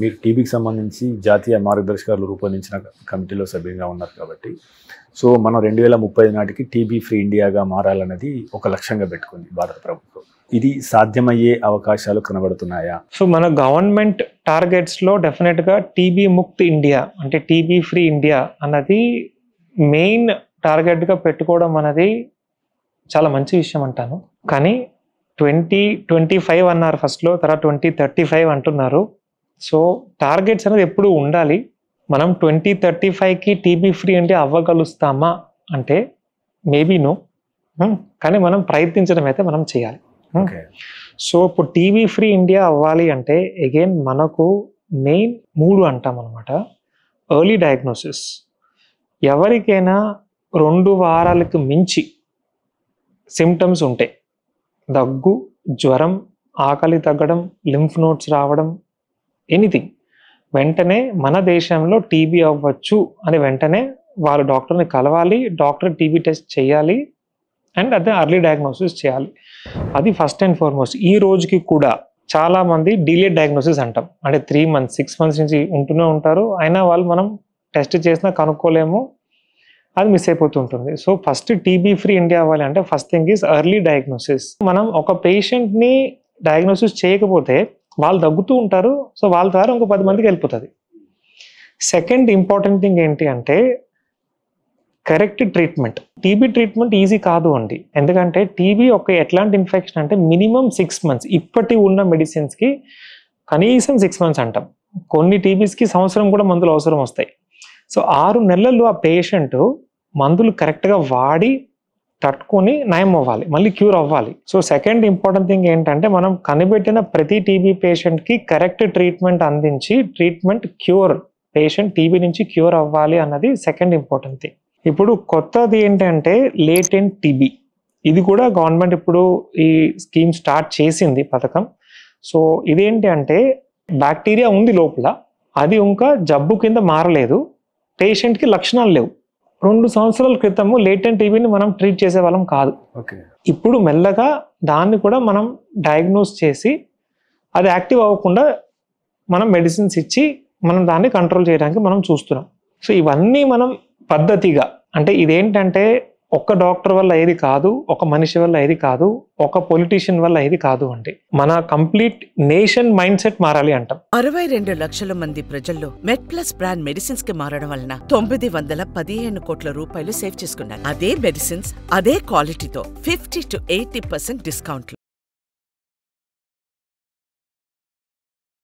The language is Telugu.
మీరు టీబీకి సంబంధించి జాతీయ మార్గదర్శకాలు రూపొందించిన కమిటీలో సభ్యంగా ఉన్నారు కాబట్టి, సో మనం 2030 నాటికి టీబీ ఫ్రీ ఇండియాగా మారాలన్నది ఒక లక్ష్యంగా పెట్టుకుంది భారత ప్రభుత్వం. ఇది సాధ్యమయ్యే అవకాశాలు కనబడుతున్నాయా? సో మన గవర్నమెంట్ టార్గెట్స్లో డెఫినెట్గా టీబీ ముక్త్ ఇండియా అంటే టీబీ ఫ్రీ ఇండియా అన్నది మెయిన్ టార్గెట్గా పెట్టుకోవడం అనేది చాలా మంచి విషయం అంటాను. కానీ 2025 అన్నారు ఫస్ట్లో, తర్వాత 2035 అంటున్నారు. సో టార్గెట్స్ అనేది ఎప్పుడు ఉండాలి. మనం 2035కి టీబీ ఫ్రీ ఇండియా అవ్వగలుస్తామా అంటే మేబీ నో, కానీ మనం ప్రయత్నించడం అయితే మనం చేయాలి. సో ఇప్పుడు టీబీ ఫ్రీ ఇండియా అవ్వాలి అంటే అగైన్ మనకు మెయిన్ 3 అంటాం అనమాట. Early diagnosis. ఎవరికైనా 2 వారాలకు మించి సిమ్టమ్స్ ఉంటాయి, దగ్గు, జ్వరం, ఆకలి తగ్గడం, లింఫ్ నోడ్స్ రావడం, ఎనీథింగ్, వెంటనే మన దేశంలో టీబీ అవ్వచ్చు అని వెంటనే వాళ్ళు డాక్టర్ని కలవాలి, డాక్టర్ టీబీ టెస్ట్ చేయాలి అండ్ అదే ఎర్లీ డయాగ్నోసిస్ చేయాలి. అది ఫస్ట్ అండ్ ఫార్మోస్ట్. ఈ రోజుకి కూడా చాలామంది డిలేడ్ డయాగ్నోసిస్ అంటాం, అంటే 3 months 6 months నుంచి ఉంటూనే ఉంటారు, అయినా వాళ్ళు మనం టెస్ట్ చేసినా కనుక్కోలేము, అది మిస్ అయిపోతుంటుంది. So first TB free India అవ్వాలి అంటే first thing is early diagnosis. మనం ఒక పేషెంట్ని డయాగ్నోసిస్ చేయకపోతే వాళ్ళు దగ్గుతూ ఉంటారు, సో వాళ్ళ ద్వారా ఇంకో 10 మందికి వెళ్ళిపోతుంది. సెకండ్ ఇంపార్టెంట్ థింగ్ ఏంటి అంటే correct treatment. TB treatment easy కాదు అండి, ఎందుకంటే టీబీ ఒక ఎట్లాంటి ఇన్ఫెక్షన్ అంటే మినిమం 6 months, ఇప్పటి ఉన్న మెడిసిన్స్కి కనీసం 6 months అంటాం, కొన్ని టీబీస్కి సంవత్సరం కూడా మందులు అవసరం వస్తాయి. సో 6 నెలలు ఆ పేషెంట్ మందులు కరెక్ట్గా వాడి తట్టుకొని నయం అవ్వాలి, మళ్ళీ క్యూర్ అవ్వాలి. సో సెకండ్ ఇంపార్టెంట్ థింగ్ ఏంటంటే మనం కనిపెట్టిన ప్రతి టీబీ పేషెంట్కి కరెక్ట్ ట్రీట్మెంట్ అందించి ట్రీట్మెంట్ క్యూర్, పేషెంట్ టీబీ నుంచి క్యూర్ అవ్వాలి అన్నది సెకండ్ ఇంపార్టెంట్ థింగ్. ఇప్పుడు కొత్తది ఏంటంటే లేటెంట్ టీబీ. ఇది కూడా గవర్నమెంట్ ఇప్పుడు ఈ స్కీమ్ స్టార్ట్ చేసింది పథకం. సో ఇదేంటి అంటే బ్యాక్టీరియా ఉంది లోపల, అది ఇంకా జబ్బు కింద మారలేదు, పేషెంట్కి లక్షణాలు లేవు. 2 సంవత్సరాల క్రితము లేటెంట్ టీబీని మనం ట్రీట్ చేసే వాళ్ళం కాదు. ఇప్పుడు మెల్లగా దాన్ని కూడా మనం డయాగ్నోస్ చేసి అది యాక్టివ్ అవ్వకుండా మనం మెడిసిన్స్ ఇచ్చి మనం దాన్ని కంట్రోల్ చేయడానికి మనం చూస్తున్నాం. సో ఇవన్నీ మనం పద్ధతిగా, అంటే ఇదేంటంటే ఒక్క డాక్టర్ వల్ల ఏది కాదు, ఒక మనిషి వల్ల ఏది కాదు, ఒక పొలిటీషియన్ వల్ల ఏది కాదు, అంటే మన కంప్లీట్ నేషన్ మైండ్ సెట్ మారాలి అంటాం. 62 లక్షల మంది ప్రజల్లో మెడ్ ప్లస్ బ్రాండ్ మెడిసిన్స్ కి మారడం వలన 915 కోట్ల రూపాయలు సేవ్ చేసుకున్నారు. అదే మెడిసిన్స్ అదే క్వాలిటీతో 50 to 80% డిస్కౌంట్లు.